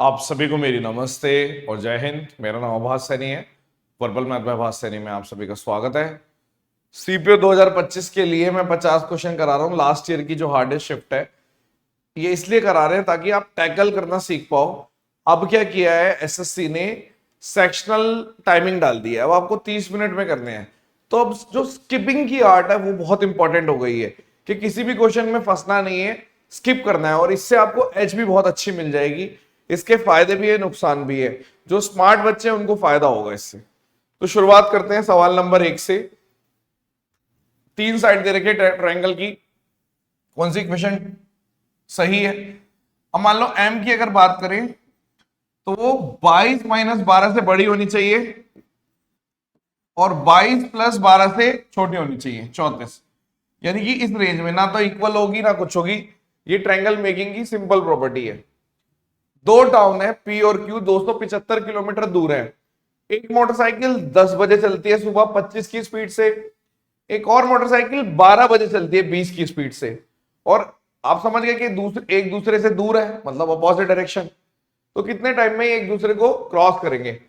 आप सभी को मेरी नमस्ते और जय हिंद। मेरा नाम आभास सैनी है। वर्बल मैथ बाय आभास सैनी में आप सभी का स्वागत है। सीपीओ 2025 के लिए मैं 50 क्वेश्चन करा रहा हूँ। लास्ट ईयर की जो हार्डेस्ट शिफ्ट है ये इसलिए करा रहे हैं ताकि आप टैकल करना सीख पाओ। अब क्या किया है एसएससी ने, सेक्शनल टाइमिंग डाल दी है। अब आपको 30 मिनट में करने हैं। तो अब जो स्किपिंग की आर्ट है वो बहुत इंपॉर्टेंट हो गई है कि किसी भी क्वेश्चन में फंसना नहीं है, स्किप करना है। और इससे आपको एज भी बहुत अच्छी मिल जाएगी। इसके फायदे भी है, नुकसान भी है। जो स्मार्ट बच्चे हैं उनको फायदा होगा इससे। तो शुरुआत करते हैं सवाल नंबर 1 से। 3 साइड दे रखे ट्रायंगल की, कौन सी इक्वेशन सही है? अब मान लो m की अगर बात करें तो वो 22 माइनस 12 से बड़ी होनी चाहिए और 22 प्लस 12 से छोटी होनी चाहिए 34। यानी कि इस रेंज में ना तो इक्वल होगी ना कुछ होगी। ये ट्रायंगल मेकिंग की सिंपल प्रॉपर्टी है। दो टाउन है P और Q, 275 किलोमीटर दूर है। एक मोटरसाइकिल 10 बजे चलती है सुबह 25 की स्पीड से, एक और मोटरसाइकिल 12 बजे चलती है 20 की स्पीड से। और आप समझ गए कि एक दूसरे से दूर है, मतलब अपोजिट डायरेक्शन। तो कितने टाइम में एक दूसरे को क्रॉस करेंगे?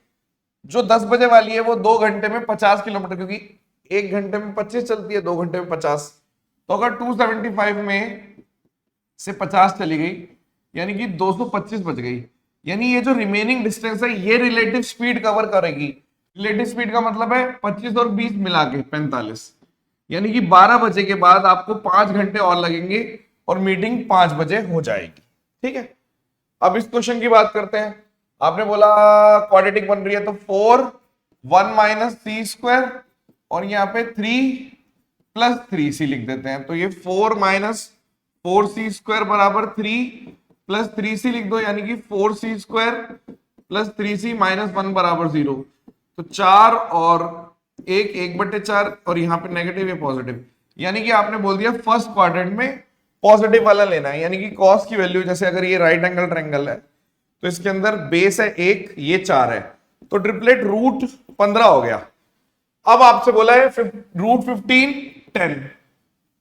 जो 10 बजे वाली है वो 2 घंटे में 50 किलोमीटर, क्योंकि 1 घंटे में 25 चलती है, 2 घंटे में 50। तो अगर 275 में से 50 चली गई यानी कि 225 बच गई। यानी ये जो रिमेनिंग डिस्टेंस है ये रिलेटिव स्पीड कवर करेगी। रिलेटिव स्पीड का मतलब है 25 और 20 मिला के 45। यानी कि 12 बजे के बाद आपको 5 घंटे और लगेंगे और मीटिंग 5 बजे हो जाएगी। ठीक है, अब इस क्वेश्चन की बात करते हैं। आपने बोला क्वाड्रेटिक बन रही है तो 4 1 माइनस सी स्क्वायर और यहाँ पे 3 प्लस 3c लिख देते हैं। तो ये 4 माइनस 4c स्क्वायर बराबर 3 प्लस 3c लिख दो, यानी कि 4c square plus 3c minus 1 बराबर 0। तो 4 और 1/4 और यहाँ पे नेगेटिव है पॉजिटिव। यानी कि आपने बोल दिया फर्स्ट क्वाड्रेंट में पॉजिटिव वाला लेना है। यानी कि कॉस की वैल्यू, जैसे अगर ये राइट एंगल ट्रायंगल है तो इसके अंदर बेस है 1, ये 4 है, तो ट्रिपलेट रूट 15 हो गया। अब आपसे बोला है रूट 15 10,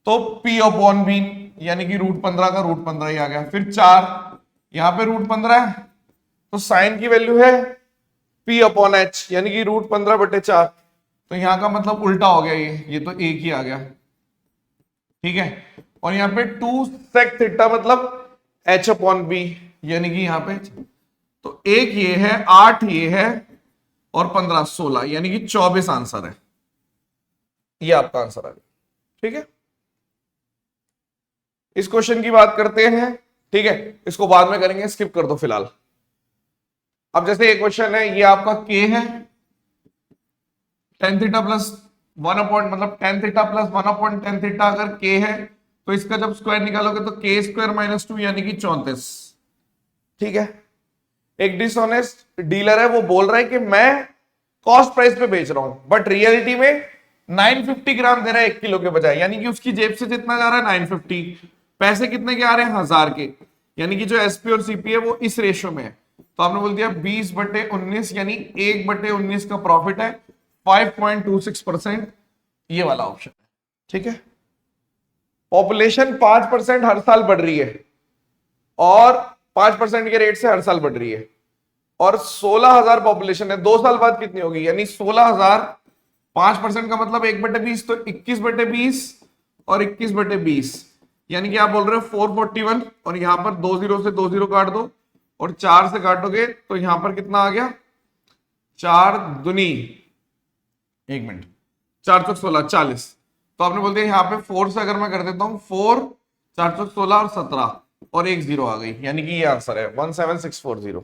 तो P अपॉन B, यानी कि रूट 15 का रूट 15 ही आ गया। फिर 4, यहां पे रूट 15 है तो साइन की वैल्यू है P अपॉन H, यानी कि रूट 15/4। तो यहां का मतलब उल्टा हो गया, ये तो एक ही आ गया। ठीक है, और यहाँ पे 2 sec थीटा मतलब H अपॉन B, यानी कि यहाँ पे तो एक ये है, 8 ये है और 15 16, यानी कि 24 आंसर है। ये आपका आंसर आ गया। ठीक है, इस क्वेश्चन की बात करते हैं। ठीक है, इसको बाद में करेंगे, स्किप कर दो फिलहाल। अब जैसे ये क्वेश्चन है, ये आपका k है, tan थीटा प्लस 1 अपॉइंट, मतलब tan थीटा प्लस 1 अपॉइंट tan थीटा अगर k है तो इसका जब स्क्वायर निकालोगे तो k स्क्वायर माइनस 2 यानी कि 34। ठीक है, एक डिसऑनेस्ट डीलर है, वो बोल रहा है कि मैं कॉस्ट प्राइस पे बेच रहा हूं, बट रियलिटी में 950 ग्राम दे रहा है 1 किलो के बजाय। यानी कि उसकी जेब से जितना जा रहा है 950, पैसे कितने के आ रहे हैं 1000 के। यानी कि जो एसपी और सीपी है वो इस रेशियो में है। तो आपने बोल दिया 20/19, यानी 1/19 का प्रॉफिट है 5.26%, ये वाला ऑप्शन है। ठीक है, पॉपुलेशन 5% हर साल बढ़ रही है और 5% के रेट से हर साल बढ़ रही है, और 16,000 पॉपुलेशन है। 2 साल बाद कितनी होगी? यानी 16,000, 5% का मतलब 1/20, तो 21/20 और 21/20, यानी कि आप बोल रहे हो 441। और यहां पर 20 से 20 काट दो और 4 से काटोगे तो यहां पर कितना आ गया? 4 दूनी, 1 मिनट, 4 चौक 16, 40। तो आपने बोल दिया यहाँ पे 4 से अगर मैं कर देता हूं 4, 4 चौक 16 और 17 और 1 0 आ गई, यानी कि ये आंसर है 17640।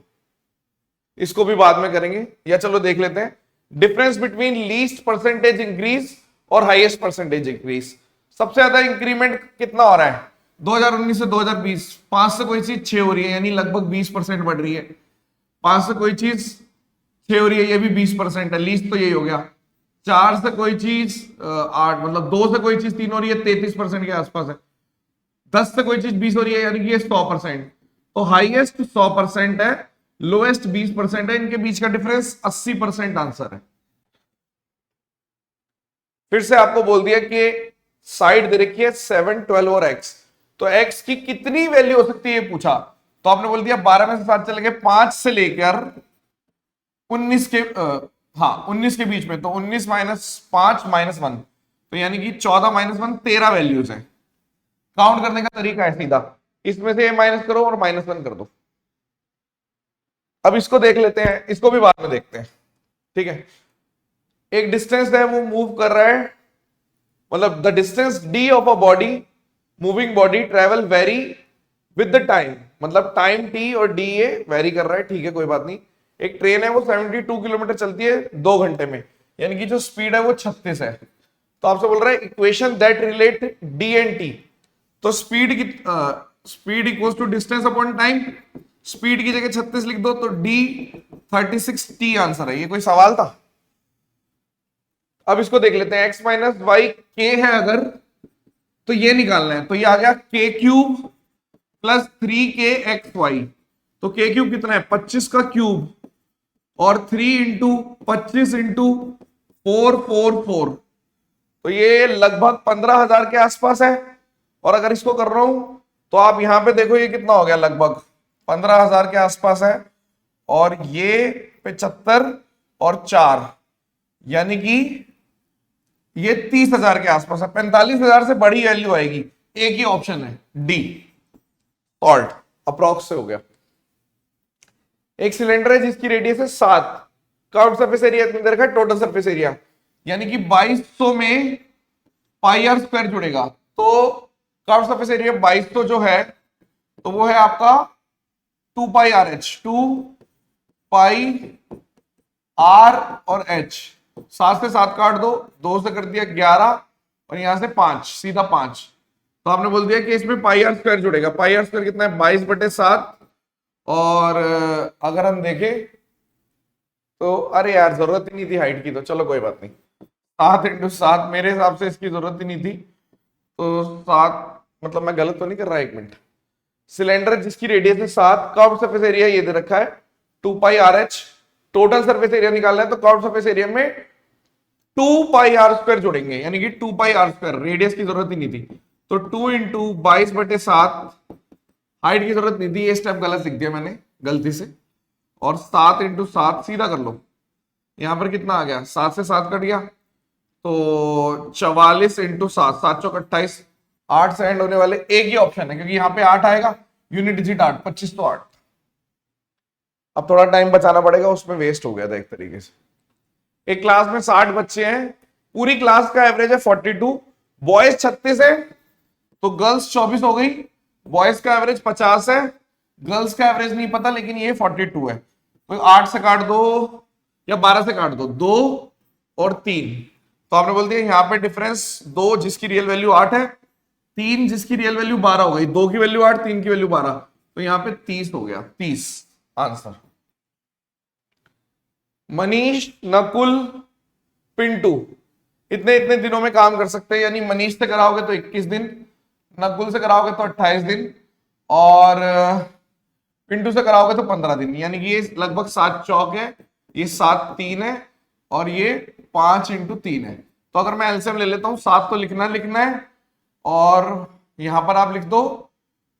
इसको भी बाद में करेंगे, या चलो देख लेते हैं। Difference between least percentage increase और हाईएस्ट परसेंटेज इंक्रीज। सबसे ज्यादा इंक्रीमेंट कितना हो रहा है 2019 से 2020? 5 से कोई चीज 6 हो रही है, यानी लगभग 20% बढ़ रही है। 5 से कोई चीज 6 हो रही है, ये भी 20% है, लीस्ट तो यही हो गया। 4 से कोई चीज 8, मतलब 2 से कोई चीज 3 हो रही है, 33% के आसपास है। 10 से कोई चीज 20 हो रही है, यानी कि ये 100%। तो हाईएस्ट 100% है, लोएस्ट 20% है, इनके बीच का डिफरेंस 80% आंसर है। फिर से आपको बोल दिया कि साइड दे रखी है 7 12 और x, तो x की कितनी वैल्यू हो सकती है पूछा। तो आपने बोल दिया 12 में से 7 चले गए, 5 से लेकर 19 के हाँ 19 के बीच में, तो 19 माइनस 5 माइनस 1, तो यानी कि 14 माइनस 1 13 वैल्यूज है। काउंट करने का तरीका है सीधा, इसमें से माइनस करो और माइनस 1 कर दो। अब इसको देख लेते हैं, इसको भी बाद में देखते हैं, ठीक है। एक डिस्टेंस है वो मूव कर रहा है, मतलब the distance D of a body, moving body travel very with the time, मतलब टाइम टी और डी ए वेरी कर रहा है, ठीक है कोई बात नहीं। एक ट्रेन है वो 72 किलोमीटर चलती है 2 घंटे में, यानी कि जो स्पीड है वो 36 है। तो आपसे बोल रहा है equation that relate D and T, तो स्पीड की speed equals to distance upon time, speed की जगह 36 लिख दो, तो डी 36 टी आंसर है। ये कोई सवाल था? अब इसको देख लेते हैं, x माइनस वाई के है अगर, तो ये निकालना है, तो ये आ गया के cube plus 3k x Y, तो के क्यूब कितना है 25 का क्यूब और 3 इंटू 25 इंटू 444, तो ये लगभग 15,000 के आसपास है। और अगर इसको कर रहा हूं तो आप यहां पे देखो ये कितना हो गया, लगभग 15,000 के आसपास है, और ये 75 और 4 यानी कि ये 30,000 के आसपास है। 45,000 से बड़ी वैल्यू आएगी, एक ही ऑप्शन है डी, सॉल्ट अप्रॉक्स से हो गया। एक सिलेंडर है जिसकी रेडियस है 7, कर्व्ड सरफेस एरिया दे रखा है, टोटल सरफेस एरिया यानी कि 2200 में पाई आर स्क्वायर जुड़ेगा, तो कर्व्ड सरफेस एरिया 2200 जो है तो वो है आपका 2 pi r H, 2 pi are और एच, 7 से 7 काट दो, 2 से कर दिया 11 और यहां से 5, सीधा 5, तो आपने बोल दिया कि इसमें पाई आर स्क्वायर जुड़ेगा। पाई आर स्क्वायर कितना है 22/7, और अगर हम देखें तो अरे यार जरूरत ही नहीं थी हाइट की, तो चलो कोई बात नहीं, 7 इंटू 7 मेरे हिसाब से इसकी जरूरत ही नहीं थी, तो 7 मतलब मैं गलत तो नहीं कर रहा, 1 मिनट। सिलेंडर जिसकी रेडियस है 7, कर्व्ड सरफेस एरिया ये दे रखा है 2 pi r h, total surface area निकालना है, तो कर्व्ड सरफेस एरिया में 2 पाई आर स्क्वायर जोड़ेंगे, यानी कि 2 पाई आर स्क्वायर, रेडियस की जरूरत ही नहीं थी, तो 2 इंटू 22/7, हाइट की जरूरत नहीं थी, ये स्टेप गलत लिख दिया मैंने गलती से, और 7 इंटू 7 सीधा कर लो, यहां पर कितना आ गया 7 से 7 कट गया, तो 44 इंटू 7, 7 चौक 28, 8 से एंड होने वाले एक ही ऑप्शन है, क्योंकि यहां पे 8 आएगा, यूनिट डिजिट 8, 25 तो 8। अब थोड़ा टाइम बचाना पड़ेगा, उसमें वेस्ट हो गया था एक तरीके से। एक क्लास में 60 बच्चे हैं, पूरी क्लास का एवरेज है 42, बॉयज 36 है तो गर्ल्स 24 हो गई, बॉयज का एवरेज 50 है, गर्ल्स का एवरेज नहीं पता, लेकिन ये 42 है, तो 8 से काट दो या 12 से काट दो, 2 और 3, तो आपने बोल दिया यहाँ पे डिफरेंस 2 जिसकी रियल वैल्यू 8 है, 3 जिसकी रियल वैल्यू 12 हो गई, 2 की वैल्यू 8, 3 की वैल्यू 12, तो यहाँ पे 30 हो गया, 30 आंसर। मनीष, नकुल, पिंटू इतने इतने दिनों में काम कर सकते हैं, यानी मनीष से कराओगे तो 21 दिन, नकुल से कराओगे तो 28 दिन, और पिंटू से कराओगे तो 15 दिन, यानी कि ये लगभग 7 चौक है, ये 7 3 है, और ये 5 इंटू 3 है। तो अगर मैं एलसीएम ले लेता हूं, 7 तो लिखना है, और यहां पर आप लिख दो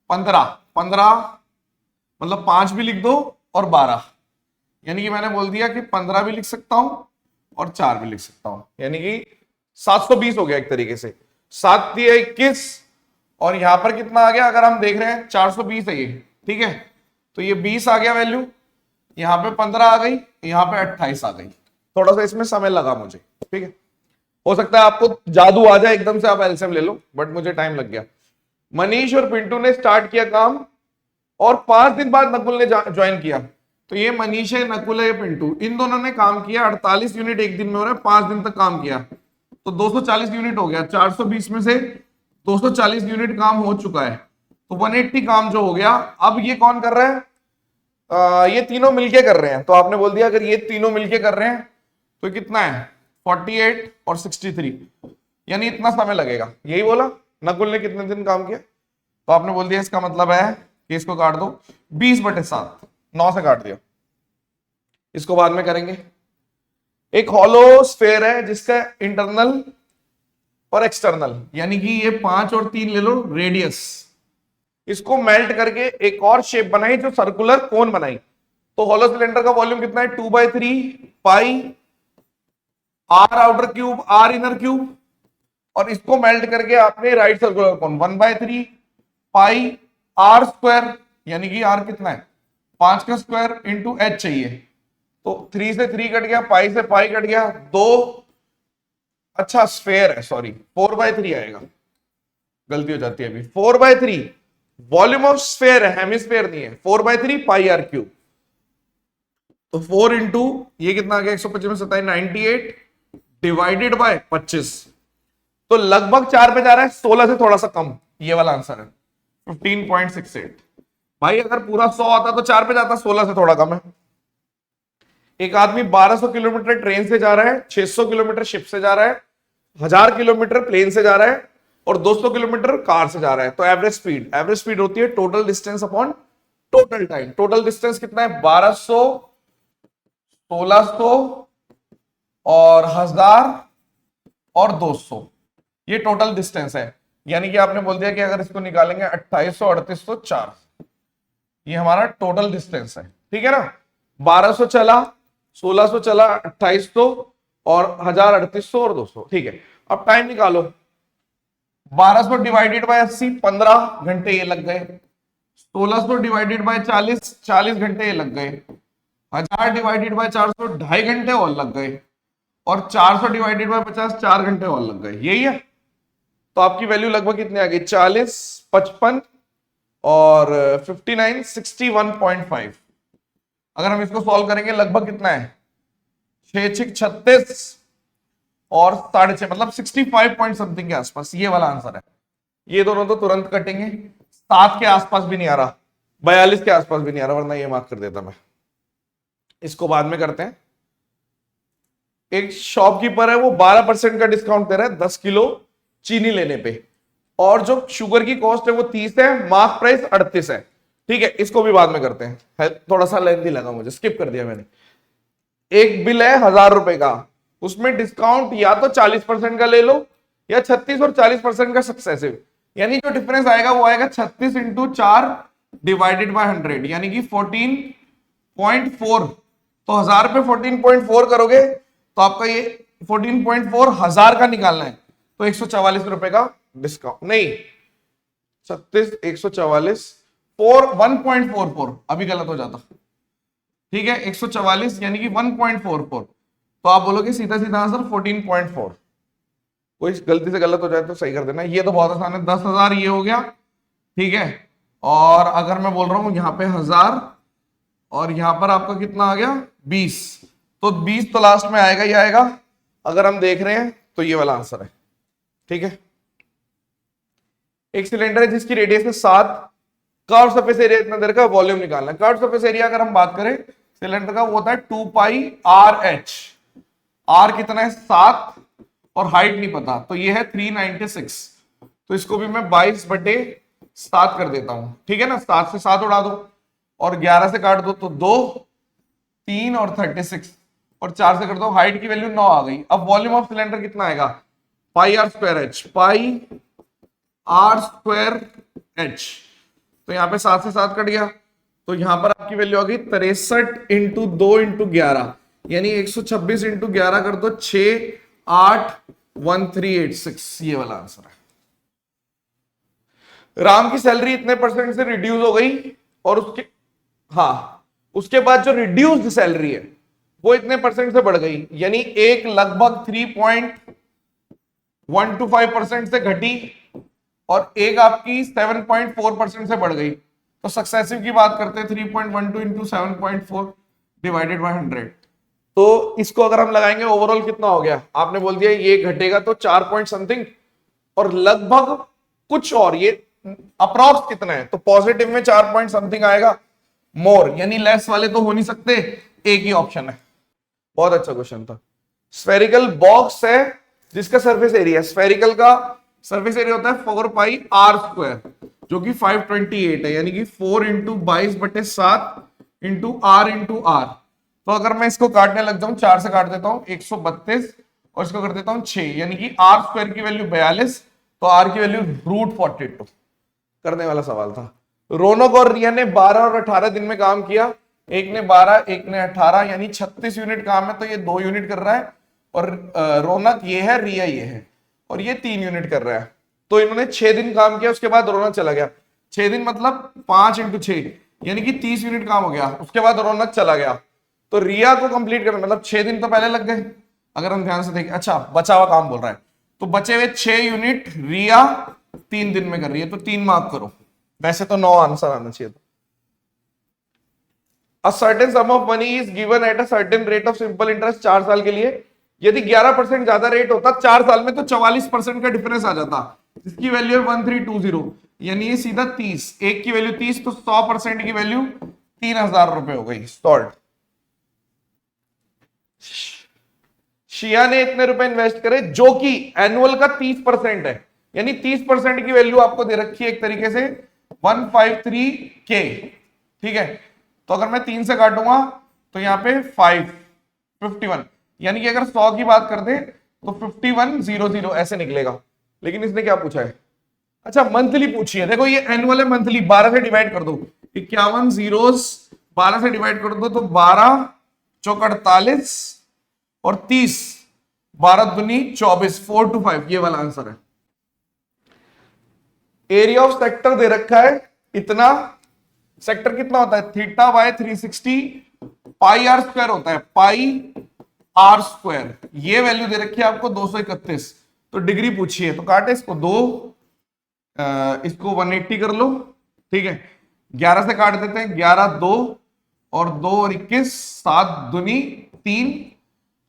15, 15 मतलब 5 भी लिख दो और 12, यानी कि मैंने बोल दिया कि 15 भी लिख सकता हूं और 4 भी लिख सकता हूं, यानी कि 720 हो गया एक तरीके से। 7 दिया 21, और यहां पर कितना आ गया, अगर हम देख रहे हैं 420 है ये, ठीक है, तो ये 20 आ गया वैल्यू, यहां पे 15 आ गई, यहां पे 28 आ गई, थोड़ा सा इसमें समय लगा मुझे, ठीक है, हो सकता है आपको जादू आ जाए एकदम से आप एलसीएम ले लो, बट मुझे टाइम लग गया। मनीष और पिंटू ने स्टार्ट किया काम, और 5 दिन बाद नकुल ने ज्वाइन किया, तो ये मनीष है, नकुल है, ये पिंटू, इन दोनों ने काम किया 48 यूनिट एक दिन में हो रहा है, 5 दिन तक काम किया, तो 240 यूनिट हो गया, 420 में से 240 यूनिट काम हो चुका है, तो 180 काम जो हो गया। अब ये कौन कर रहा है, ये तीनों मिलके कर रहे हैं, तो आपने बोल दिया अगर ये तीनों मिलके कर रहे हैं तो कितना है 48 और 63, यानी इतना समय लगेगा, यही बोला। नकुल ने कितने दिन काम किया, तो आपने बोल दिया इसका मतलब है कि इसको काट दो 20/7, 9 से काट दिया, इसको बाद में करेंगे। एक हॉलो स्फेयर है जिसका इंटरनल और एक्सटर्नल, यानी कि ये 5 और 3 ले लो रेडियस, इसको मेल्ट करके एक और शेप बनाई जो सर्कुलर कोन बनाई। तो होलो सिलेंडर का वॉल्यूम कितना है 2/3 pi r outer cube r inner cube, और इसको मेल्ट करके आपने right circular cone 1/3 pi are square, यानी कि आर कितना है 5 का स्क्वायर इंटू एच चाहिए। तो 3 से 3 कट गया, पाई से पाई कट गया, 2 अच्छा स्फेयर है, सॉरी 4/3 आएगा, गलती हो जाती है अभी, 4/3 वॉल्यूम ऑफ स्फेयर है, हेमिस्फेयर नहीं है, 4/3 पाई आर क्यूब। तो 4 इंटू ये कितना आ गया 125 में 27 98 डिवाइडेड बाय 25, तो लगभग 4 पे जा रहा है, 16 से थोड़ा सा कम, ये वाला आंसर है 15.68। भाई अगर पूरा 100 आता तो 4 पे जाता, 16 से थोड़ा कम है। एक आदमी 1200 किलोमीटर ट्रेन से जा रहा है, 600 किलोमीटर शिप से जा रहा है, 1000 किलोमीटर प्लेन से जा रहा है और 200 किलोमीटर कार से जा रहा है। तो एवरेज स्पीड होती है total distance upon total time. Total distance कितना है 1200, 1600 और 1000 और 200, ये टोटल डिस्टेंस है। यानी कि आपने बोल दिया कि अगर इसको निकालेंगे 2800, 3800, 4, ये हमारा टोटल डिस्टेंस है, ठीक है ना। 1200 चला, 1600 चला, 2800 और 1000, 3800 और 200, ठीक है। अब टाइम निकालो, 1200 डिवाइडेड बाय 80 15 घंटे ये लग गए, 1600 डिवाइडेड बाय 40 40 घंटे ये लग गए, 1000 डिवाइडेड बाय 400 2.5 घंटे और लग गए, और 400 डिवाइडेड बाय 50 4 घंटे और लग गए, यही है। तो आपकी वैल्यू लगभग कितनी आ गई 40, 55 और 59, 61.5। अगर हम इसको सॉल्व करेंगे लगभग कितना है 6 36 और 6.5 मतलब 65 पॉइंट समथिंग के आसपास, ये वाला आंसर है। ये दोनों तो तुरंत कटेंगे, 7 के आसपास भी नहीं आ रहा, 42 के आसपास भी नहीं आ रहा, वरना ये मार्क कर देता मैं। इसको बाद में करते हैं। एक शॉपकीपर है, वो 12% का डिस्काउंट दे रहा है 10 किलो चीनी लेने पे, और जो शुगर की कॉस्ट है वो 30 है, मार्क प्राइस 38 है, ठीक है। इसको भी बाद में करते हैं, थोड़ा सा लेंथी लगा मुझे, स्किप कर दिया मैंने। एक बिल है 1000 रुपए का, उसमें डिस्काउंट या तो 40% का ले लो या 36 और 40% का सक्सेसिव, यानी जो डिफरेंस आएगा वो आएगा 36 इंटू 4 डिवाइडेड बाय 100, यानी कि 14.4। तो 1000 पे 14.4 करोगे तो आपका ये 14.4 1000 का निकालना है, तो 144 रुपए का डिस्काउंट, नहीं 36 144 1.44, अभी गलत हो जाता, ठीक है 144 यानी कि 1.44, तो आप बोलोगे सीधा सीधा आंसर 14.4। कोई गलती से गलत हो जाए तो सही कर देना। ये तो बहुत आसान है, 10,000 ये हो गया, ठीक है। और अगर मैं बोल रहा हूं यहाँ पे 1000 और यहां पर आपका कितना आ गया 20, तो 20 तो लास्ट में आएगा ही आएगा। अगर हम देख रहे हैं तो ये वाला आंसर है, ठीक है। एक सिलेंडर है जिसकी रेडियस है 7, कर्व सरफेस एरिया इतना देर का, वॉल्यूम निकालना है। कर्व सरफेस एरिया अगर हम बात करें सिलेंडर का वो होता है 2 पाई आर एच, आर कितना है 7 और हाइट नहीं पता, तो ये है 396, तो इसको भी मैं 22/7 कर देता हूं, ठीक है ना। 7 से 7 उड़ा दो और 11 से काट दो तो 2 3 और 36 और 4 से कर दो, हाइट की वैल्यू 9 आ गई। अब वॉल्यूम ऑफ सिलेंडर कितना आएगा pi are square h, pi are square h, तो यहाँ पे 7 से 7 कट गया, तो यहां पर आपकी वैल्यू आ गई 63 इंटू 2 इंटू 11, यानी 126 इंटू 11 कर दो 681,386, ये वाला आंसर है। राम की सैलरी इतने परसेंट से रिड्यूस हो गई, और उसके बाद जो रिड्यूस्ड सैलरी है वो इतने परसेंट से बढ़ गई, यानी एक लगभग 3.125% से घटी और एक आपकी 7.4% से बढ़ गई। तो सक्सेसिव की बात करते हैं 3.12 इंटू 7.4 डिवाइडेड बाय 100, तो इसको अगर हम लगाएंगे ओवरऑल कितना हो गया, आपने बोल दिया ये घटेगा तो 4 पॉइंट समथिंग और लगभग कुछ, और ये अप्रॉक्स कितना है, तो पॉजिटिव में 4 पॉइंट समथिंग आएगा मोर, यानी लेस वाले तो हो नहीं सकते, एक ही ऑप्शन है। बहुत अच्छा क्वेश्चन था। स्फेरिकल बॉक्स है जिसका सरफेस एरिया, स्फेरिकल का सरफेस एरिया होता है 4 पाई आर स्क्वायर, जो कि 528 है, यानी कि 4 into 22/7 into R into R. तो अगर मैं इसको काटने लग जाऊं 4 से काट देता हूं 132 और इसको कर देता हूं 6, यानी कि आर स्क्वायर की वैल्यू 42, तो आर की वैल्यू √42। करने वाला सवाल था। रौनक और रिया ने 12 और 18 दिन में काम किया। एक ने 12, एक ने 18, यानी 36 यूनिट काम है, तो ये 2 यूनिट कर रहा है। और रौनक ये है, रिया ये है, और ये 3 यूनिट कर रहा है। तो इन्होंने 6 दिन काम किया, उसके बाद रौनक चला गया। 6 दिन मतलब 5 × 6 यानी कि 30 यूनिट काम हो गया, उसके बाद रौनक चला गया। तो रिया को कंप्लीट करना मतलब 6 दिन तो पहले लग गए, अगर हम ध्यान से देखें। अच्छा, बचा हुआ काम बोल रहा है, तो बचे हुए 6 यूनिट रिया 3 दिन में कर रही है, तो 3 मार्क करो। वैसे तो 9 आंसर आना चाहिए था। A certain sum of money is given at a certain rate of simple interest 4 साल के लिए। यदि 11% ज्यादा रेट होता 4 साल में, तो 44% का डिफरेंस आ जाता, जिसकी वैल्यू है 1320, यानी ये सीधा 30, एक की वैल्यू 30, तो 100% की वैल्यू 3000 रुपए हो गई। सॉल्व। शिया ने इतने रुपए इन्वेस्ट करे जो कि एनुअल का 30% है, यानी 30% की वैल्यू आपको दे रखी है एक तरीके से 153K। ठीक है, तो अगर मैं 3 से काटूंगा तो यहाँ पे 51, यानी कि अगर 100 की बात कर दे तो 5100 ऐसे निकलेगा। लेकिन इसने क्या पूछा है? अच्छा, मंथली पूछी है। देखो ये एनुअल है, मंथली 12 से डिवाइड कर दो, 51 जीरोस 12 से डिवाइड कर दो, तो 12 चौक 48 और 30, 12 दूनी 24, 425, ये वाला आंसर है। एरिया ऑफ सेक्टर दे रखा है इतना। सेक्टर कितना होता है? Theta by 360 pi are square होता है, पाई आर स्क्वायर। ये वैल्यू दे रखी है आपको 231। तो डिग्री पूछी है, तो काटे इसको 2, इसको 180 कर लो। ठीक है, 11 से काट देते हैं, 11 2 और 2 और 21, 7 दूनी 3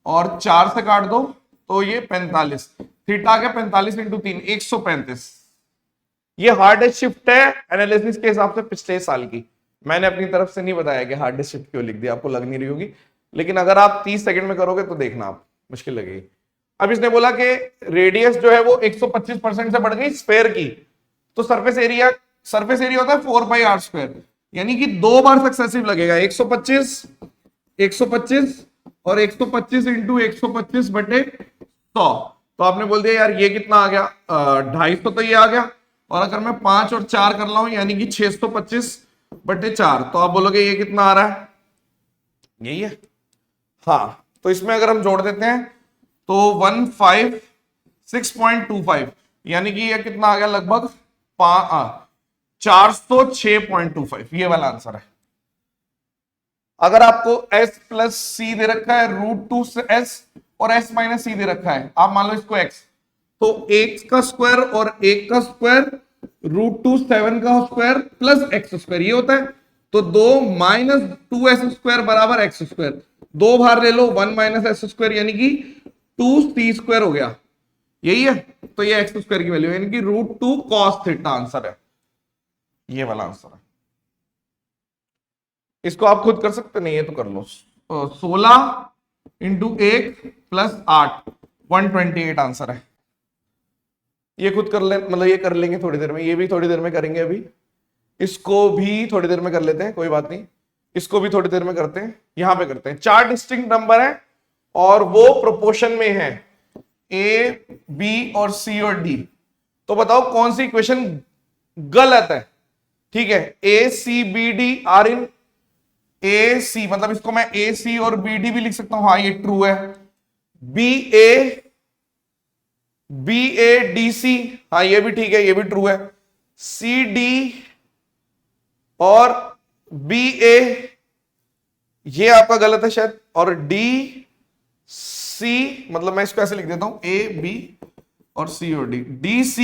और 4 से काट दो तो ये 45। थीटा आ गया 45 × 3, 135। ये हार्डेस्ट शिफ्ट है एनालिसिस के हिसाब से पिछले साल की। मैंने अपनी तरफ से नहीं बताया कि हार्डेस्ट शिफ्ट क्यों लिख दिया, आपको लग नहीं रही होगी, लेकिन अगर आप 30 सेकंड में करोगे तो देखना आप मुश्किल लगेगी। अब इसने बोला कि रेडियस जो है वो 125% से बढ़ गई स्फेयर की, तो सरफेस एरिया होता है 4πr², यानी कि 2 बार सक्सेसिव लगेगा, 125 और 125 × 125/100। तो आपने बोल दिया यार ये कितना आ गया, 250, तो ये आ गया। और अगर मैं 5 और 4 कर रहा हूं, यानी कि 625/4, तो आप बोलोगे ये कितना आ रहा है? यही है। हाँ, तो इसमें अगर हम जोड़ देते हैं तो 156.25, यानी कि ये कितना आ गया, लगभग 406.25, ये वाला आंसर है। अगर आपको s + c दे रखा है, √2s और s - c दे रखा है, आप मान लो इसको x, तो 1 का स्क्वायर और 1 का स्क्वायर √2 7 का स्क्वायर प्लस x², ये होता है। तो 2 - 2s² बराबर x², 2 बाहर ले लो, 1 - s², यानी कि 2c² हो गया, यही है। तो ये x² की वैल्यू यानी कि √2 cos थीटा आंसर है, ये वाला आंसर है। इसको आप खुद कर सकते नहीं है तो कर लो। 16 × 1 + 8, 128 आंसर है। ये खुद कर ले, मतलब ये कर लेंगे थोड़ी देर में, ये भी थोड़ी देर में करेंगे। अभी इसको भी थोड़ी देर में कर लेते हैं, कोई बात नहीं, इसको भी थोड़ी देर में करते हैं। यहां पे करते हैं, 4 डिस्टिंक्ट नंबर है और वो प्रोपोर्शन में है, A, B और C और D। तो बताओ कौन सी इक्वेशन गलत है? ठीक है, A C B D are in A C, मतलब इसको मैं A C और B D भी लिख सकता हूं, हाँ ये ट्रू है। B A D C, हाँ ये भी ठीक है, ये भी ट्रू है। C D और B A, ये आपका गलत है शायद, और D C, मतलब मैं इसको ऐसे लिख देता हूं, A B और C और D, D C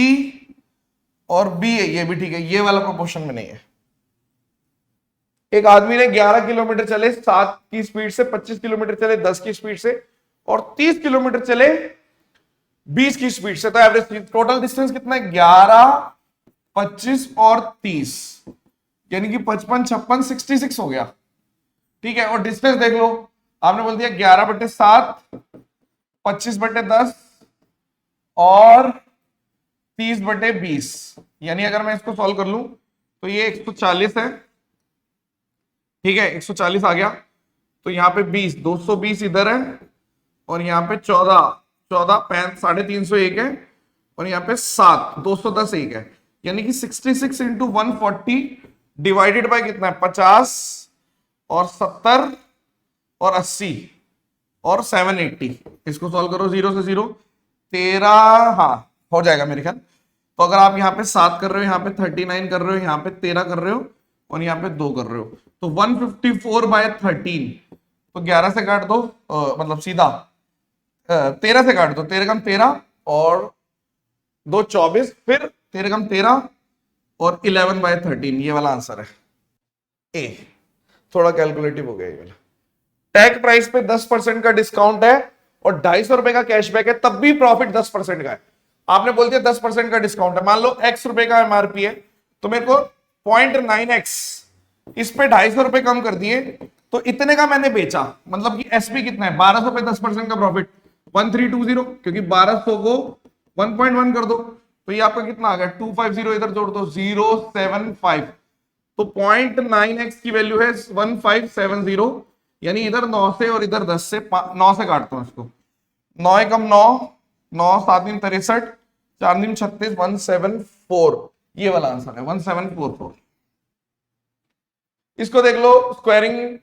और B A, ये भी ठीक है, ये वाला प्रोपोर्शन में नहीं है। एक आदमी ने 11 किलोमीटर चले 7 की स्पीड से, 25 किलोमीटर चले 10 की स्पीड से, और 30 किलोमीटर चले 20 की स्पीड से। तो एवरेज टोटल डिस्टेंस कितना है? 11, 25 और 30, यानी कि 55, 56, 66 हो गया। ठीक है, और डिस्टेंस देख लो, आपने बोल दिया 11/7, 25/10 और 30/20, यानी अगर मैं इसको सॉल्व कर लूं तो ये 140 है। ठीक है, 140 आ गया, तो यहाँ पे 20, 220 इधर है, और यहाँ पे 14, 301 है, और यहाँ पे 7, 210 एक है, यानी कि 66 इंटू 140 डिवाइडेड बाय कितना है 50 और 70 और 80 और 780। इसको सॉल्व करो, 0 से 0 13, हाँ हो जाएगा मेरे ख्याल। तो अगर आप यहाँ पे 7 कर रहे हो, यहाँ पे 39 कर रहे हो, यहाँ पे 13 कर रहे हो और यहाँ पे 2 कर रहे हो, तो 154 बाय 13, तो 11 से काट दो, मतलब सीधा 13 से काट दो, 13 कम 13 और 2 24, फिर 13 कम 13 और 11 बाय 13, ये वाला आंसर है ए। थोड़ा कैलकुलेटिव हो गया ये वाला। टैग प्राइस पे 10% का डिस्काउंट है और 250 रुपए का कैशबैक है, तब भी प्रॉफिट 10% का है। आपने बोल दिया 10% का डिस्काउंट है, मान लो x रुपए का एमआरपी है, तो मेरे को 0.9x इस पे 250 रुपए कम कर दिए, तो इतने का मैंने बेचा, मतलब कि एसपी कितना है 1200 पे 10% का प्रॉफिट 1320, क्योंकि 1200 को 1.1 कर दो तो ये आपका कितना आ गया 250, इधर जोड़ दो 075, तो 0.9x की वैल्यू है 1570, यानी इधर 9 से और इधर 10 से 9 से काटता हूं इसको, 9 एकम 9, 9 7 दिन 63, 4 दिन 36, 174, ये वाला आंसर है 1744। इसको देख लो, स्क्वायरिंग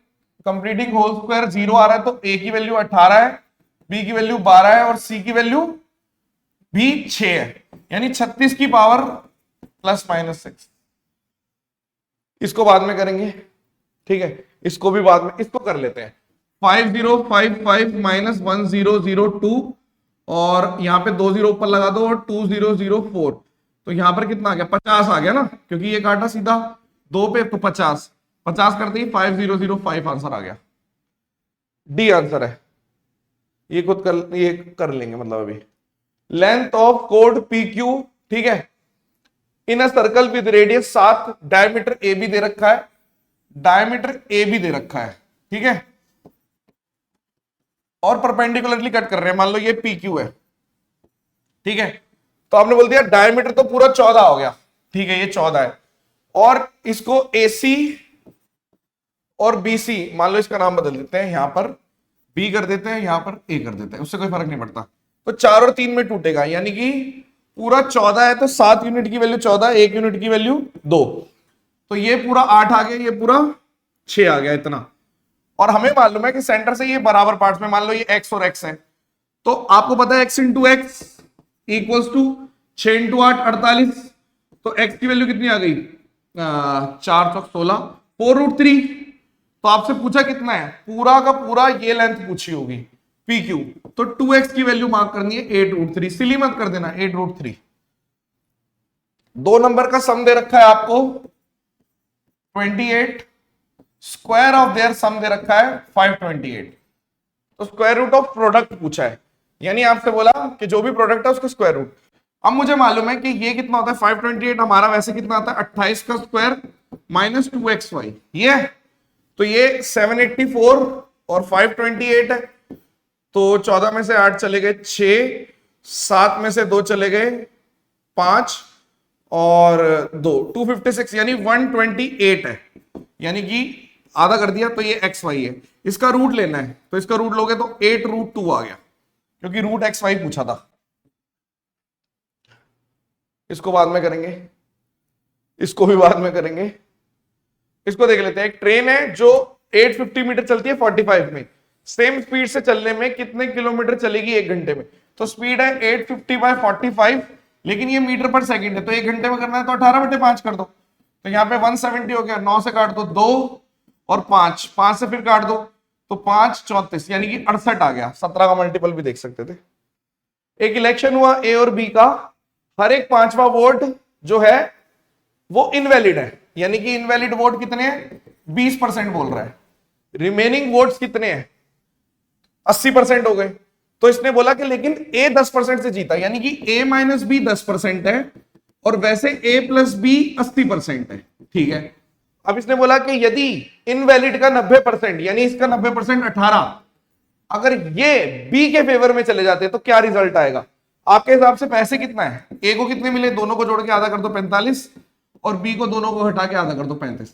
कंप्लीटिंग होल स्क्वायर 0 आ रहा है, तो ए की वैल्यू 18 है, बी की वैल्यू 12 है और सी की वैल्यू भी 6 है, यानी 36 की पावर ±6। इसको बाद में करेंगे, ठीक है, इसको भी बाद में, इसको कर लेते हैं 5055 माइनस 1002 और यहां पे 2 जीरो ऊपर लगा दो और 2004, तो यहां पर कितना आ गया 50 आ गया ना, क्योंकि ये काटा सीधा 2 पे, तो 50 करते ही 5005 आंसर आ गया, डी आंसर है। ये खुद कर, ये कर लेंगे मतलब अभी। लेंथ ऑफ कोड पी क्यू, ठीक है, in a circle with radius 7, diameter A B दे रखा है, डायमीटर ए बी दे रखा है, ठीक है, और परपेंडिकुलरली कट कर रहे हैं, मान लो ये पी क्यू है, ठीक है, तो आपने बोल दिया डायमीटर तो पूरा 14 हो गया, ठीक है, ये 14 है, और इसको AC और BC, मान लो इसका नाम बदल देते हैं, यहां पर B कर देते हैं, यहां पर A कर देते हैं, उससे कोई फर्क नहीं पड़ता, तो 4 और 3 में टूटेगा, यानी कि पूरा 14 है, तो 7 यूनिट की वैल्यू 14, 1 यूनिट की वैल्यू 2, तो ये पूरा 8 आ गया, ये पूरा 6 आ गया, इतना। और हमें मालूम है कि सेंटर से ये बराबर पार्ट्स में, मान लो ये x और x है, तो आपको पता है x into X equals to 6 into 8 48, तो x की वैल्यू कितनी आ गई 4 चौक 16, 4√3, तो आपसे पूछा कितना है, पूरा का पूरा ये लेंथ पूछी होगी PQ, तो 2x की वैल्यू मार्क करनी है 8√3, सिली मत कर देना 8√3। 2 नंबर का सम दे रखा है आपको 28, स्क्वायर ऑफ देयर सम दे रखा है 528, तो स्क्वायर रूट ऑफ प्रोडक्ट पूछा है, यानी आपसे बोला कि जो भी प्रोडक्ट है उसका स्क्वायर रूट। अब मुझे मालूम है कि ये कितना होता है 528, हमारा वैसे कितना आता है 28 का स्क्वायर माइनस 2xy, ये तो ये 784 और 528 है, तो 14 में से 8 चले गए 6, 7 में से 2 चले गए 5 और 2, 256, यानी 128 है, यानी कि आधा कर दिया, तो ये xy है, इसका रूट लेना है, तो इसका रूट लोगे तो 8√2 आ गया, क्योंकि रूट xy पूछा था। इसको बाद में करेंगे, इसको भी बाद में करेंगे। इसको देख लेते हैं, एक ट्रेन है जो 850 मीटर चलती है 45 में, सेम स्पीड से चलने में कितने किलोमीटर चलेगी 1 घंटे में, तो स्पीड है 850/45, लेकिन ये मीटर पर सेकंड है, तो 1 घंटे में करना है तो 18/5 कर दो, तो यहाँ पे 170 हो गया, 9 से काट दो 2 और 5 से फिर काट दो, तो 5 34, यानी कि 68 आ गया, 17 का मल्टीपल भी देख सकते थे। एक इलेक्शन हुआ ए और बी का, हर एक 5वां वोट जो है वो इनवैलिड है, यानी कि इनवैलिड वोट कितने हैं 20% बोल रहा है, रिमेनिंग वोट्स कितने हैं 80% हो गए, तो इसने बोला कि लेकिन ए 10% से जीता, यानी कि a माइनस बी 10% है और वैसे a प्लस बी 80% है, ठीक है। अब इसने बोला कि यदि इनवैलिड का 90%, यानी इसका 90% 18, अगर ये बी के फेवर में चले जाते हैं तो क्या रिजल्ट आएगा आपके हिसाब से? पैसे कितना है, ए को कितने मिले, दोनों को जोड़ के आधा कर दो 45 और बी को दोनों को हटा के आधा कर दो 35,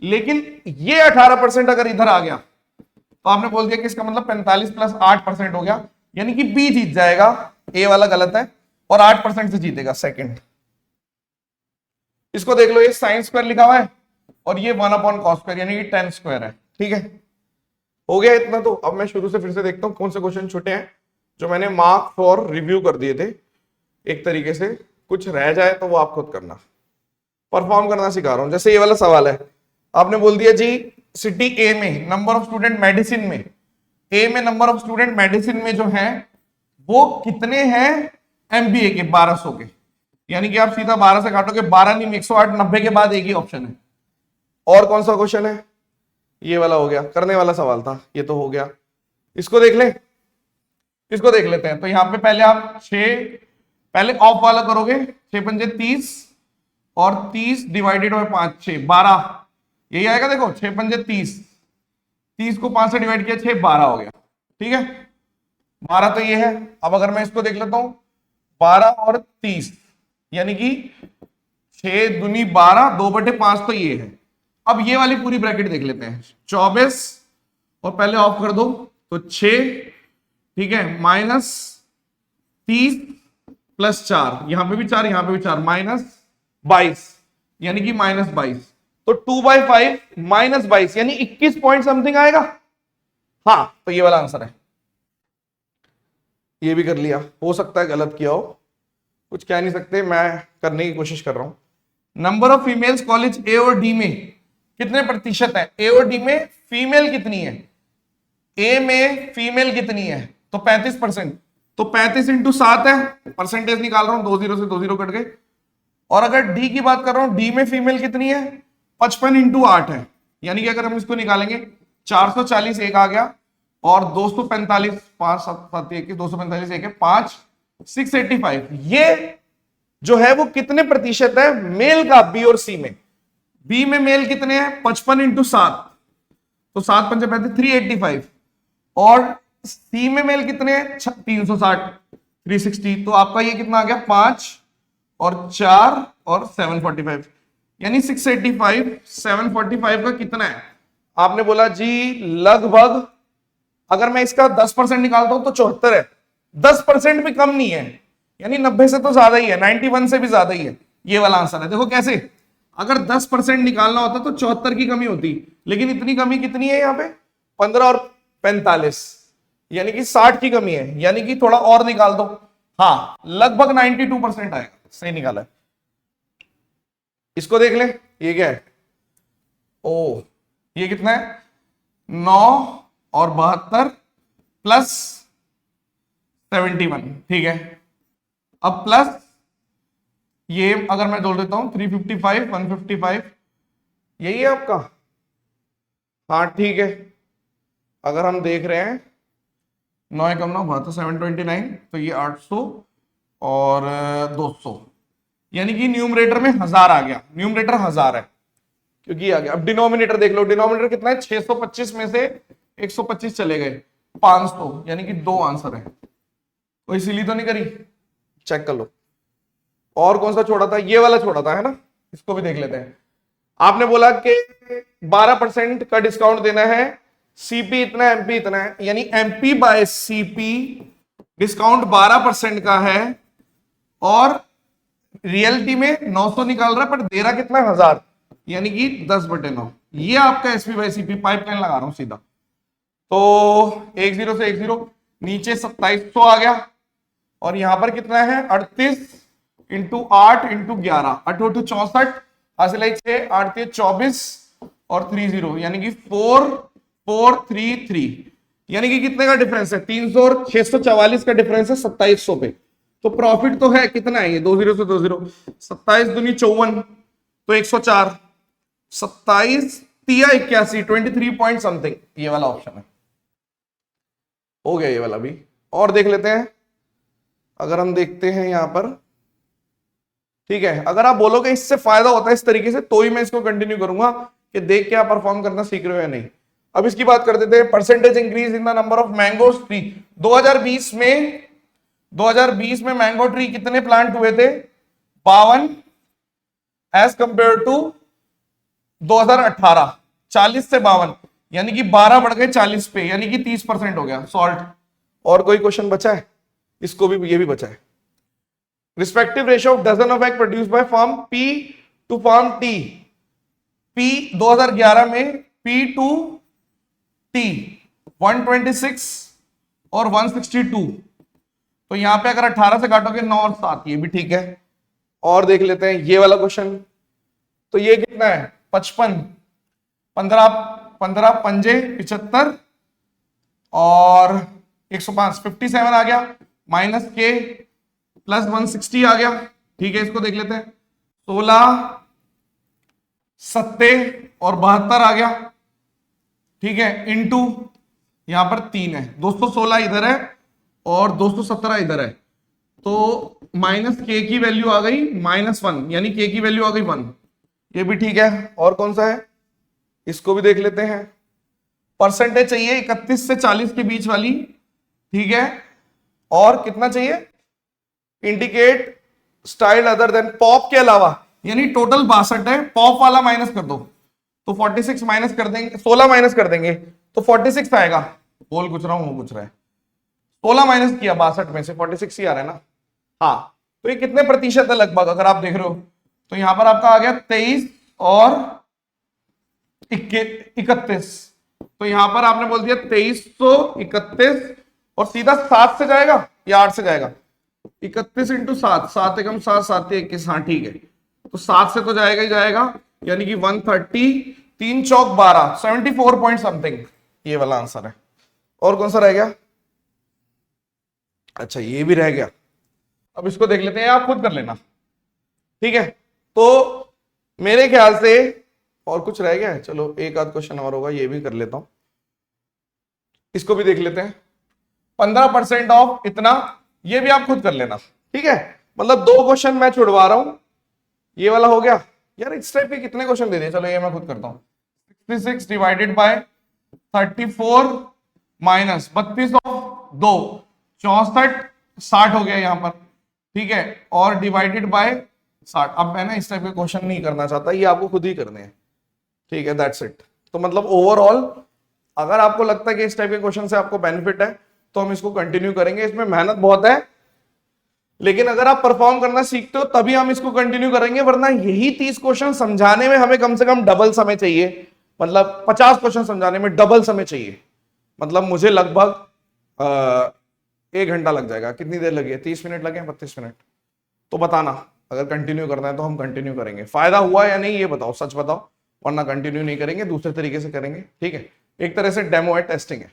लेकिन ये 18% अगर इधर आ गया तो आपने बोल दिया कि इसका मतलब 45 प्लस 8% हो गया, यानी कि बी जीत जाएगा, ए वाला गलत है और 8% से जीतेगा सेकंड। इसको देख लो, ये साइन स्क्वायर लिखा हुआ है और ये 1/cos स्क्वायर यानी कि tan स्क्वायर है। ठीक है, हो गया इतना। तो अब मैं शुरू से फिर से देखता हूं कौन से क्वेश्चन छूटे हैं जो मैंने मार्क फॉर रिव्यू कर दिए थे। एक तरीके से कुछ रह जाए तो वो आप खुद करना, परफॉर्म करना सिखा रहा हूं। जैसे ये वाला सवाल है, आपने बोल दिया जी सिटी ए में नंबर ऑफ स्टूडेंट मेडिसिन में, ए में नंबर ऑफ स्टूडेंट मेडिसिन में जो है वो कितने हैं एमबीए के, 1200 के। यानी कि आप सीधा 12 से काटोगे, 12 नहीं 108, 90 के बाद एक ही ऑप्शन है। और कौन सा क्वेश्चन है, ये वाला हो गया, करने वाला सवाल था, ये तो हो गया। इसको देख ले, इसको देख लेते हैं। तो यहां पे पहले आप 6, पहले ऑफ वाला करोगे, 6 पंजे 30 और 30 डिवाइडेड बाय 5 6 12, यही आएगा। देखो 6 पंजे 30, 30 को 5 से डिवाइड किया 6 12 हो गया। ठीक है, 12 तो ये है। अब अगर मैं इसको देख लेता हूं 12 और 30 यानी कि 6 दूनी 12, 2/5 तो ये है। अब ये वाली पूरी ब्रैकेट देख लेते हैं, 24 और पहले ऑफ कर दो तो 6, ठीक है, माइनस 30 प्लस 4, यहां पे भी 4 यहां पे भी 4, माइनस 22 यानी कि माइनस 22। तो 2/5 माइनस 22 यानी 21 पॉइंट समथिंग आएगा। हाँ, तो ये वाला आंसर है। ये भी कर लिया, हो सकता है गलत किया हो, कुछ कह नहीं सकते, मैं करने की कोशिश कर रहा हूं। नंबर ऑफ फीमेल्स कॉलेज ए और डी में कितने प्रतिशत है, ए और डी में फीमेल कितनी है, ए में फीमेल कितनी है, तो 35%। तो 35 इंटू 7 है, परसेंटेज निकाल रहा हूं, 2 0 से 2 0 कट गए। और अगर डी की बात कर रहा हूं, डी में फीमेल कितनी है, 55 इंटू 8 है। यानी कि अगर हम इसको निकालेंगे 440 एक आ गया और 245 5 7 7 1 245 एक है 5 685। ये जो है वो कितने प्रतिशत है मेल का, बी और सी में। बी में मेल कितने हैं, 55 इंटू 7, तो 7 पंचे 35 385। और सी में मेल कितने हैं 360 360। तो आपका ये कितना आ गया 5 और 4 और 745 यानी 685 745 का कितना है। आपने बोला जी लगभग, अगर मैं इसका 10% निकालता हूं तो 74 है, 10% भी कम नहीं है, यानी 90 से तो ज्यादा ही है, 91 से भी ज्यादा ही है। ये वाला आंसर है। देखो कैसे, अगर 10% निकालना होता तो 74 की कमी होती, लेकिन इतनी कमी कितनी है यहाँ पे 15 और 45 यानी कि 60 की कमी है, यानी कि थोड़ा और निकाल दो। हाँ, लगभग 92% आएगा, सही निकाला है। इसको देख ले, ये क्या है, ओ ये कितना है 9 और 72 प्लस 71। ठीक है, अब प्लस ये अगर मैं जोड़ देता हूं 355 155, यही है आपका। हाँ ठीक है, अगर हम देख रहे हैं 9 कम 9 72 729, तो ये 800 और 200 यानी कि न्यूमरेटर में 1000 आ गया, न्यूमरेटर 1000 है क्योंकि आ गया। अब डिनोमिनेटर देख लो, डिनोमिनेटर कितना है 625 में से 125 चले गए 500 यानी कि 2 आंसर है। कोई सिली तो नहीं करी, चेक कर लो। और कौन सा छोड़ा था, ये वाला छोड़ा था है ना, इसको भी देख लेते हैं। आपने बोला कि 12% का डिस्काउंट देना है, सीपी इतना एमपी इतना है, यानी एमपी बाय सीपी डिस्काउंट 12% का है और रियलिटी में 900 निकाल रहा है पर दे रहा कितना 1000 यानी कि 10/9। ये आपका एसपी बाय सीपी पाइपलाइन लगा रहा हूं सीधा। तो 10 से 10 नीचे 2700 आ गया और यहां पर कितना है 38 इंटू 8 इंटू 11 8 64 हासिल 6 8 24 और 30 यानी कि 4433 यानी कि कितने का डिफरेंस है 300 और 644 का डिफरेंस है 2700 पे। तो प्रॉफिट तो है कितना है ये 20 से 20 27 दूनी 54 तो 104 27 तिया 81 23 पॉइंट समथिंग, ये वाला ऑप्शन है। हो गया ये वाला भी। और देख लेते हैं, अगर हम देखते हैं यहां पर, ठीक है, अगर आप बोलोगे इससे फायदा होता है इस तरीके से तो ही मैं इसको कंटिन्यू करूंगा कि देख के आप परफॉर्म करना सीख रहे हो या नहीं। अब इसकी बात कर देते हैं, percentage increase in the number of mango tree. 2020 में मैंगो ट्री कितने प्लांट हुए थे 52 एज कंपेयर टू 2018 40 से 52 यानी कि 12 बढ़ गए 40 पे यानी कि 30% हो गया सॉल्ट। और कोई क्वेश्चन बचा है, इसको भी, ये भी बचा है। Respective ratio of dozen of egg produced by firm P to firm T, P 2011 में पी टू टी 126 और 162, तो यहां पे अगर 18 से काटोगे 9 और 7, ये भी ठीक है। और देख लेते हैं ये वाला क्वेश्चन, तो ये कितना है 55, 15 15 पंजे 75 और 105, 57 आ गया, माइनस के प्लस 160 आ गया। ठीक है, इसको देख लेते हैं, 16 70 और 72 आ गया। ठीक है, इनटू यहां पर 3 है, 216 इधर है और 217 इधर है, तो माइनस के की वैल्यू आ गई -1, यानी के की वैल्यू आ गई 1, ये भी ठीक है। और कौन सा है, इसको भी देख लेते हैं। परसेंटेज चाहिए 31 से 40 के बीच वाली, ठीक है। और कितना चाहिए, indicate style other than pop के अलावा, यानी टोटल 62 है, पॉप वाला माइनस कर दो तो 46 माइनस कर देंगे, 16 माइनस कर देंगे तो 46 आएगा। बोल कुछ रहा हूं, वो कुछ रहा है, 16 माइनस किया 62 में से 46 ही आ रहा है ना। हाँ, तो ये कितने प्रतिशत है लगभग, अगर आप देख रहे हो तो यहां पर आपका आ गया 23 और 31, तो यहां पर आपने बोल दिया 2331 और सीधा 7 से जाएगा या 8 से जाएगा, 31 इंटू 7, 7 एकम 7, 7 21, हाँ ठीक है, तो 7 से तो जाएगा ही जाएगा, यानी कि 130, 3 चौक 12, 74 पॉइंट समथिंग, ये वाला आंसर है। और कौन सा रह गया, अच्छा ये भी रह गया, अब इसको देख लेते हैं, आप खुद कर लेना, ठीक है। तो मेरे ख्याल से और कुछ रह गया है, चलो एक आध क्वेश्चन और होगा, ये भी कर लेता हूं, इसको भी देख लेते हैं। 15% ऑफ इतना, ये भी आप खुद कर लेना, ठीक है। मतलब 2 क्वेश्चन मैं छुड़वा रहा हूं, ये वाला हो गया। यार इस टाइप के कितने क्वेश्चन दे दिए, चलो ये मैं खुद करता हूं। 66 डिवाइडेड बाय 34 माइनस 32 ऑफ 2, 64, 60 हो गया यहां पर, ठीक है, और डिवाइडेड बाय 60। अब मैं ना इस टाइप के क्वेश्चन नहीं करना चाहता, ये आपको खुद ही करने हैं, ठीक है, दैट्स इट। तो मतलब ओवरऑल अगर आपको लगता है कि इस टाइप के क्वेश्चन से आपको बेनिफिट है तो हम इसको कंटिन्यू करेंगे। इसमें मेहनत बहुत है, लेकिन अगर आप परफॉर्म करना सीखते हो तभी हम इसको कंटिन्यू करेंगे, वरना यही 30 क्वेश्चन समझाने में हमें कम से कम डबल समय चाहिए, मतलब 50 क्वेश्चन समझाने में डबल समय चाहिए। मतलब मुझे लगभग 1 घंटा लग जाएगा। कितनी देर लगी है, 30 मिनट लगे, 32 मिनट। तो बताना अगर कंटिन्यू करना है तो हम कंटिन्यू करेंगे। फायदा हुआ या नहीं ये बताओ, सच बताओ, वरना कंटिन्यू नहीं करेंगे, दूसरे तरीके से करेंगे, ठीक है। एक तरह से डेमो है, टेस्टिंग है।